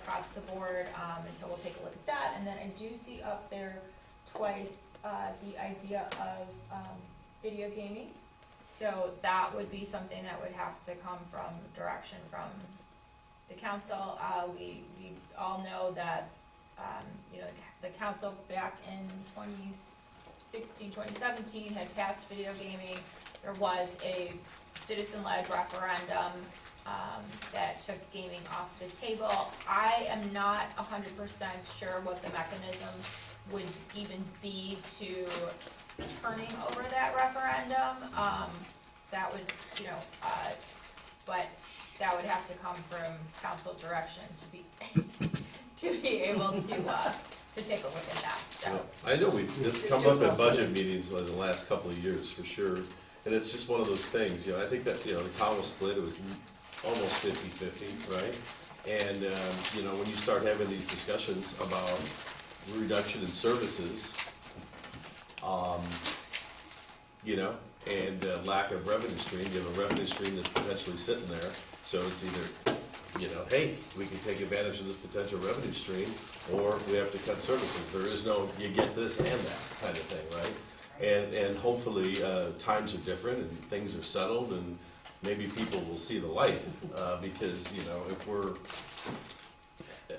across the board, and so we'll take a look at that. And then I do see up there twice the idea of video gaming. So that would be something that would have to come from direction from the council. We all know that you know, the council back in 2016, 2017 had passed video gaming. There was a citizen-led referendum that took gaming off the table. I am not 100% sure what the mechanism would even be to turning over that referendum. That would, you know, but that would have to come from council direction to be to be able to take a look at that. So yeah, I know it's come up in budget meetings in the last couple of years for sure, and it's just one of those things. You know, I think that, you know, the town was split. It was almost 50-50, right? And you know, when you start having these discussions about reduction in services, you know, and lack of revenue stream, you have a revenue stream that's potentially sitting there. So it's either, you know, hey, we can take advantage of this potential revenue stream, or we have to cut services. There is no, you get this and that kind of thing, right? And hopefully times are different and things are settled, and maybe people will see the light, because, you know, if we're,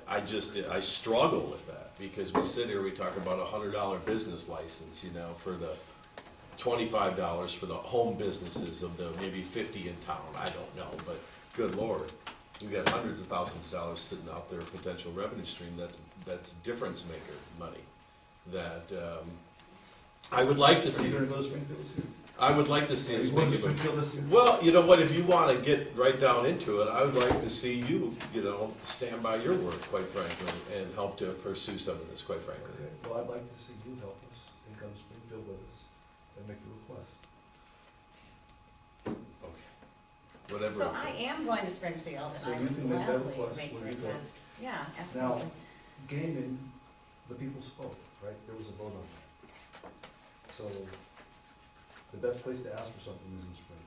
I struggle with that, because we sit here, we talk about $100 business license, you know, for the $25 for the home businesses of the maybe 50 in town. I don't know, but good Lord, we've got hundreds of thousands of dollars sitting out there, potential revenue stream. That's difference maker money. That I would like to see. Are you going to go to Springfield this year? I would like to see us Are you going make to it. Springfield this year? Well, you know what? If you want to get right down into it, I would like to see you, you know, stand by your word, quite frankly, and help to pursue some of this, quite frankly. Okay. Well, I'd like to see you help us and come to Springfield with us and make the request. Okay. Whatever. So it I takes. am going to Springfield, So and I you would can make that gladly request make the when you go. request. Yeah, Now, absolutely. gaming, the people spoke, right? There was a vote on that. So the best place to ask for something is in Springfield.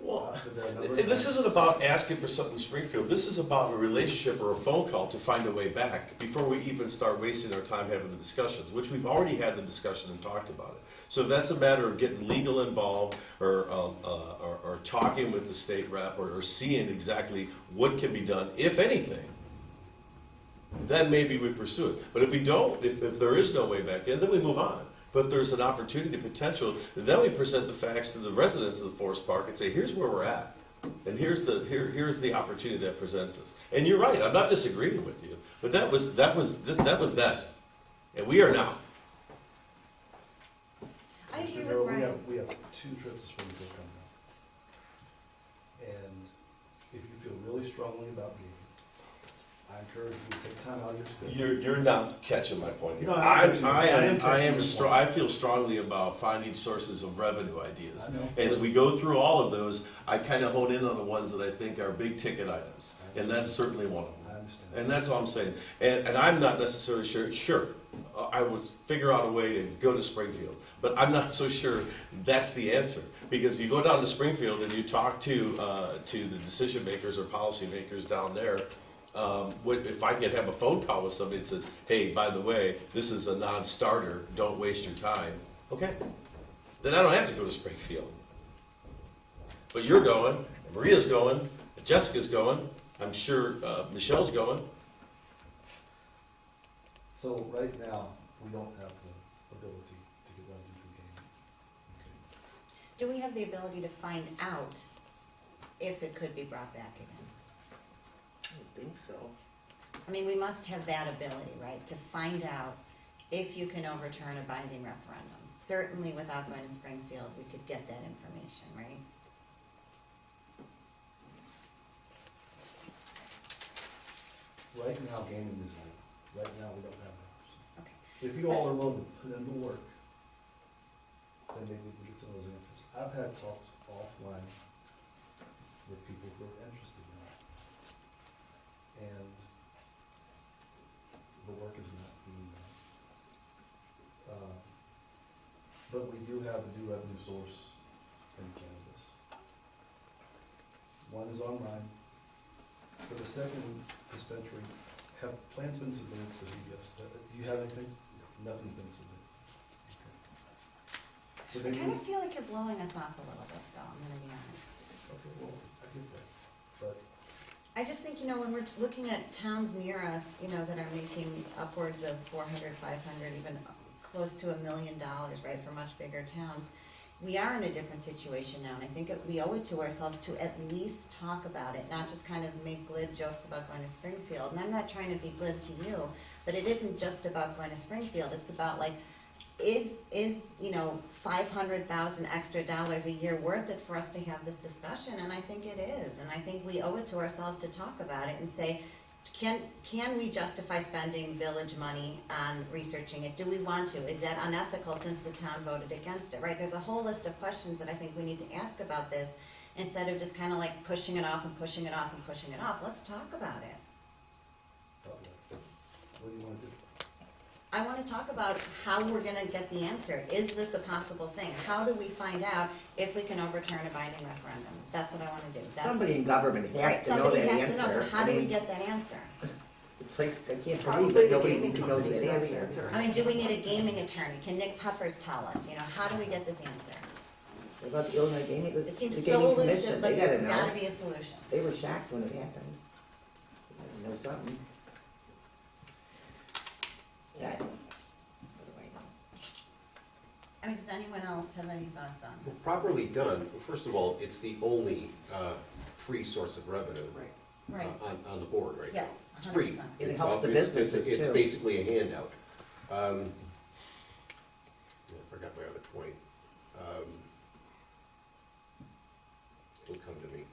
Well, So there are a number of this times- isn't about asking for something in Springfield. This is about a relationship or a phone call to find a way back before we even start wasting our time having the discussions, which we've already had the discussion and talked about it. So if that's a matter of getting legal involved or talking with the state rep or seeing exactly what can be done, if anything, then maybe we pursue it. But if we don't, if there is no way back in, then we move on. But if there's an opportunity, potential, then we present the facts to the residents of the Forest Park and say, here's where we're at. And here's the opportunity that presents us. And you're right, I'm not disagreeing with you, but that was then. And we are now. I agree with Cheryl, Ryan. we have 2 trips to Springfield coming up. And if you feel really strongly about gaming, I encourage you to take time out of your schedule. You're not catching my point here. No, I'm catching I your- I am am catching your point. I feel strongly about finding sources of revenue ideas. I know. As we go through all of those, I kind of hone in on the ones that I think are big ticket items, and that's certainly one of them. I understand. And that's all I'm saying. And I'm not necessarily sure, I would figure out a way to go to Springfield, but I'm not so sure that's the answer. Because you go down to Springfield and you talk to the decision makers or policy makers down there, if I could have a phone call with somebody that says, hey, by the way, this is a non-starter, don't waste your time. Okay, then I don't have to go to Springfield. But you're going, Maria's going, Jessica's going, I'm sure Michelle's going. So right now, we don't have the ability to get revenue from gaming. Okay. Do we have the ability to find out if it could be brought back again? I don't think so. I mean, we must have that ability, right, to find out if you can overturn a binding referendum. Certainly without going to Springfield, we could get that information, right? Right now, gaming is new. Right now, we don't have that. Okay. If you all are willing to put in the work, then maybe we can get some of those answers. I've had talks offline with people who are interested in that. And the work is not being done. But we do have a new revenue source in cannabis. One is online. For the second dispensary have plans been submitted for ZBS? Do you have anything? Nothing's been submitted. Okay. So I maybe, kind of feel like you're blowing us off a little bit, though, I'm gonna be honest. okay, well, I get that, but I just think, when we're looking at towns near us, that are making upwards of 400, 500, even close to $1 million, right, for much bigger towns, we are in a different situation now, and I think we owe it to ourselves to at least talk about it, not just kind of make glib jokes about going to Springfield. And I'm not trying to be glib to you, but it isn't just about going to Springfield, it's about like, is 500,000 extra dollars a year worth it for us to have this discussion? And I think it is, and I think we owe it to ourselves to talk about it and say, can we justify spending village money on researching it? Do we want to? Is that unethical since the town voted against it, right? There's a whole list of questions that I think we need to ask about this instead of just kind of like pushing it off and pushing it off and pushing it off. Let's talk about it. what do you want to do? I want to talk about how we're going to get the answer. Is this a possible thing? How do we find out if we can overturn a binding referendum? That's what I want to do. Somebody in government Right, has to know that somebody has to know, so answer. how do I we mean, get that answer? It's like, I can't Probably believe that the nobody gaming knows companies that know the answer. answer. I mean, do we need a gaming attorney? Can Nick Peppers tell us, how do we get this answer? What about the Illinois Gaming, It the seems so Gaming elusive, Commission, but they gotta there's know. gotta be a solution. They were shocked when it happened. They gotta know something. Yeah, what do I know? I mean, does anyone else have any thoughts on Well, it? properly done, first of all, it's the only free source of revenue Right. Right, on the board right now. yes, It's 100%. free. It It's helps all- the it's- businesses, It's too. basically a handout. I forgot my other point. It'll come to me.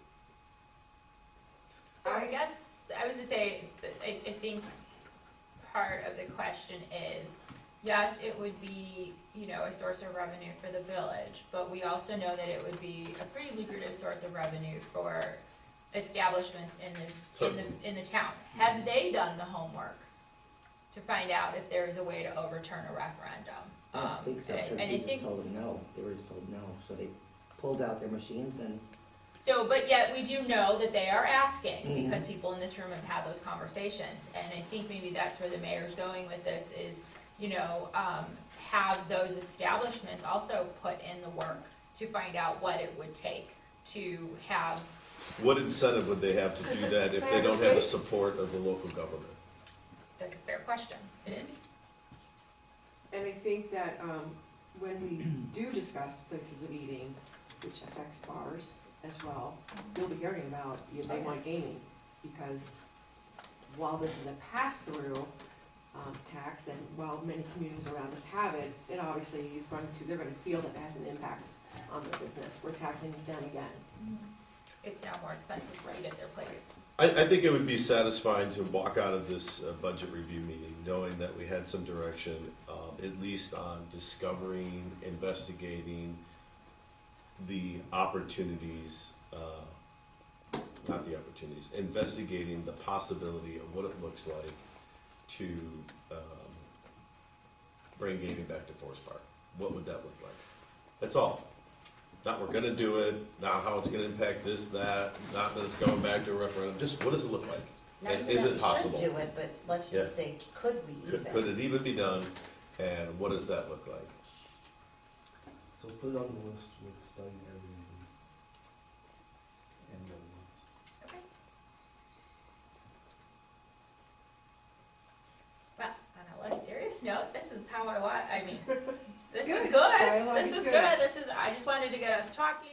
So I guess, I was to say, that I think part of the question is, yes, it would be, a source of revenue for the village, but we also know that it would be a pretty lucrative source of revenue for establishments in the town. Have they done the homework to find out if there is a way to overturn a referendum? I don't think so, And I because we just think, told them no. They were just told no, so they pulled out their machines and, so, but yet we do know that they are asking, Mhm. because people in this room have had those conversations. And I think maybe that's where the mayor's going with this is, have those establishments also put in the work to find out what it would take to have, What incentive would they have to do that if they don't have the support of the local government? that's a fair question, it is. And I think that when we do discuss places of eating, which affects bars as well, you'll be hearing about, they want gaming. Because while this is a pass-through tax, and while many communities around us have it, it obviously they're going to feel that it has an impact on their business. We're taxing them again. It's now more expensive to eat at their place. I think it would be satisfying to walk out of this budget review meeting knowing that we had some direction, at least on discovering, investigating the opportunities, not the opportunities, investigating the possibility of what it looks like to bring gaming back to Forest Park. What would that look like? That's all. Not we're gonna do it, not how it's gonna impact this, that, not that it's going back to a referendum, just what does it look like? Not And even is that it we possible? should do it, but let's just say, could we even? Could it even be done, and what does that look like? So put it on the list with studying Airbnb and the other ones. Okay. Well, on a less serious note, this is how this was Good. good. Dialogue This is was good. good. I just wanted to get us talking.